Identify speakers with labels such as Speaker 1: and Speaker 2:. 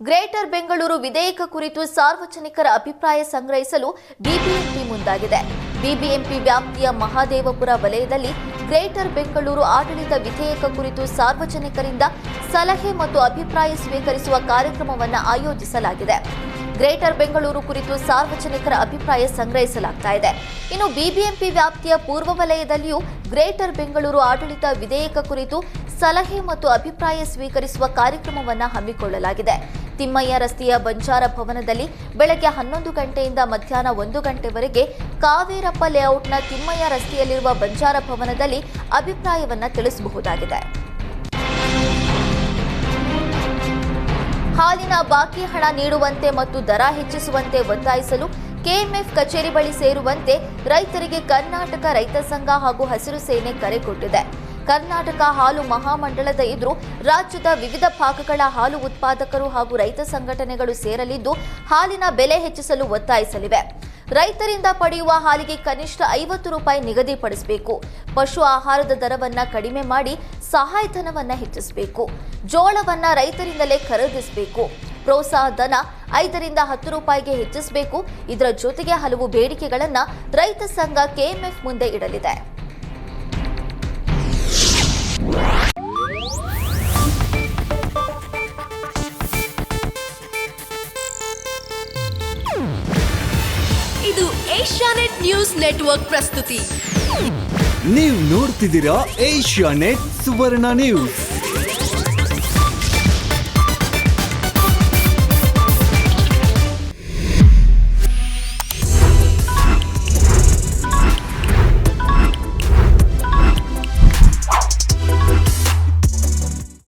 Speaker 1: Greater Bengaluru ವಿಧೇಯಕ ಕುರಿತು ಸಾರ್ವಜನಿಕರ ಅಭಿಪ್ರಾಯ ಸಂಗ್ರಹಿಸಲು ಬಿಬಿಎಂಪಿ ಮುಂದಾಗಿದೆ. ಬಿಬಿಎಂಪಿ ವ್ಯಾಪ್ತಿಯ ಮಹಾದೇವಪುರ ವಲಯದಲ್ಲಿ ಗ್ರೇಟರ್ ಬೆಂಗಳೂರು ಆಡಳಿತ ವಿಧೇಯಕ ಕುರಿತು ಸಾರ್ವಜನಿಕರಿಂದ ಸಲಹೆ ಮತ್ತು ಅಭಿಪ್ರಾಯ ಸ್ವೀಕರಿಸುವ ಕಾರ್ಯಕ್ರಮವನ್ನು ಆಯೋಜಿಸಲಾಗಿದೆ. ಗ್ರೇಟರ್ ಬೆಂಗಳೂರು ಕುರಿತು ಸಾರ್ವಜನಿಕರ ಅಭಿಪ್ರಾಯ ಸಂಗ್ರಹಿಸಲಾಗುತ್ತಿದೆ. ಇನ್ನು ಬಿಬಿಎಂಪಿ ವ್ಯಾಪ್ತಿಯ ಪೂರ್ವ ವಲಯದಲ್ಲಿಯೂ ಗ್ರೇಟರ್ ಬೆಂಗಳೂರು ಆಡಳಿತ ವಿಧೇಯಕ ಕುರಿತು ಸಲಹೆ ಮತ್ತು ಅಭಿಪ್ರಾಯ ಸ್ವೀಕರಿಸುವ ಕಾರ್ಯಕ್ರಮವನ್ನು ಹಮ್ಮಿಕೊಳ್ಳಲಾಗಿದೆ. ತಿಮ್ಮಯ್ಯ ರಸ್ತೆಯ ಬಂಜಾರ ಭವನದಲ್ಲಿ ಬೆಳಗ್ಗೆ 11 ಗಂಟೆಯಿಂದ ಮಧ್ಯಾಹ್ನ 1 ಗಂಟೆವರೆಗೆ ಕಾವೇರಪ್ಪ ಲೇಔಟ್ನ ತಿಮ್ಮಯ್ಯ ರಸ್ತೆಯಲ್ಲಿರುವ ಬಂಜಾರ ಭವನದಲ್ಲಿ ಅಭಿಪ್ರಾಯವನ್ನು ತಿಳಿಸಬಹುದಾಗಿದೆ. ಹಾಲಿನ ಬಾಕಿ ಹಣ ನೀಡುವಂತೆ ಮತ್ತು ದರ ಹೆಚ್ಚಿಸುವಂತೆ ಒತ್ತಾಯಿಸಲು ಕೆಎಂಎಫ್ ಕಚೇರಿ ಬಳಿ ಸೇರುವಂತೆ ರೈತರಿಗೆ ಕರ್ನಾಟಕ ರೈತ ಸಂಘ ಹಾಗೂ ಹಸಿರು ಸೇನೆ ಕರೆ ಕೊಟ್ಟಿದೆ. ಕರ್ನಾಟಕ ಹಾಲು ಮಹಾಮಂಡಳದ ಎದುರು ರಾಜ್ಯದ ವಿವಿಧ ಭಾಗಗಳ ಹಾಲು ಉತ್ಪಾದಕರು ಹಾಗೂ ರೈತ ಸಂಘಟನೆಗಳು ಸೇರಲಿದ್ದು ಹಾಲಿನ ಬೆಲೆ ಹೆಚ್ಚಿಸಲು ಒತ್ತಾಯಿಸಲಿವೆ. ರೈತರಿಂದ ಪಡೆಯುವ ಹಾಲಿಗೆ ಕನಿಷ್ಠ 50 ರೂಪಾಯಿ ನಿಗದಿಪಡಿಸಬೇಕು. ಪಶು ಆಹಾರದ ದರವನ್ನ ಕಡಿಮೆ ಮಾಡಿ ಸಹಾಯಧನವನ್ನ ಹೆಚ್ಚಿಸಬೇಕು. ಜೋಳವನ್ನ ರೈತರಿಂದಲೇ ಖರೀದಿಸಬೇಕು. ಪ್ರೋತ್ಸಾಹ ಧನ 5 ರಿಂದ 10 ರೂಪಾಯಿಗೆ ಹೆಚ್ಚಿಸಬೇಕು. ಇದರ ಜೊತೆಗೆ ಹಲವು ಬೇಡಿಕೆಗಳನ್ನ ರೈತ ಸಂಘ ಕೆಎಂಎಫ್ ಮುಂದೆ ಇಡಲಿದೆ.
Speaker 2: ಇದು ಏಷ್ಯಾನೆಟ್ ನ್ಯೂಸ್ ನೆಟ್ವರ್ಕ್ ಪ್ರಸ್ತುತಿ.
Speaker 3: ನೀವು ನೋಡ್ತಿದ್ದೀರಾ ಏಷ್ಯಾನೆಟ್ ಸುವರ್ಣ ನ್ಯೂಸ್.